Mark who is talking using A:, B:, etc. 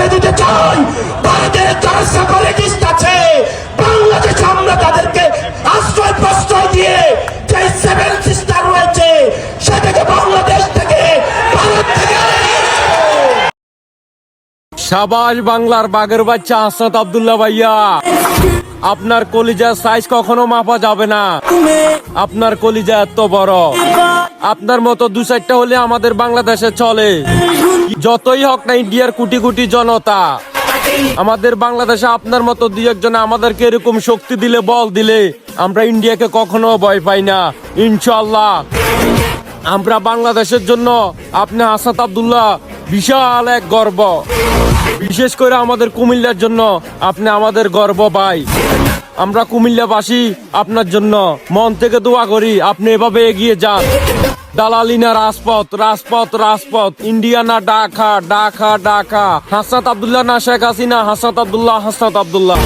A: বলে দিতে চাই, ভারতের যারা সেপারেটিস্ট আছে বাংলাদেশে আমরা তাদেরকে আশ্রয় প্রশ্রয় দিয়ে যে সেভেন সিস্টার রয়েছে সেটাকে বাংলাদেশ থেকে ভারত থেকে
B: শাবাশ বাংলার বাঘের বাচ্চা হাসনাত আব্দুল্লাহ ভাইয়া, আপনার কলিজার সাইজ কখনো মাপা যাবে না। আপনার কলিজা এত বড়, আপনার মতো দু চারটা হলে আমাদের বাংলাদেশে চলে। যতই হোক না ইন্ডিয়ার কোটি কোটি জনতা, আমাদের বাংলাদেশে আপনার মতো দুই একজন আমাদেরকে এরকম শক্তি দিলে, বল দিলে আমরা ইন্ডিয়াকে কখনো ভয় পাই না। ইনশাআল্লাহ আমরা বাংলাদেশের জন্য আপনি হাসনাত আব্দুল্লাহ বিশাল এক গর্ব, বিশেষ করে আমাদের কুমিল্লার জন্য আপনি আমাদের গর্ব ভাই। আমরা কুমিল্লাবাসী আপনার জন্য মন থেকে দোয়া করি, আপনি এভাবে এগিয়ে যান। দালালি না রাজপথ, রাজপথ রাজপথ, ইন্ডিয়া না ঢাকা, ঢাকা ঢাকা। হাসনাত আব্দুল্লাহ না শেখ হাসিনা, হাসনাত আব্দুল্লাহ, হাসনাত আব্দুল্লাহ।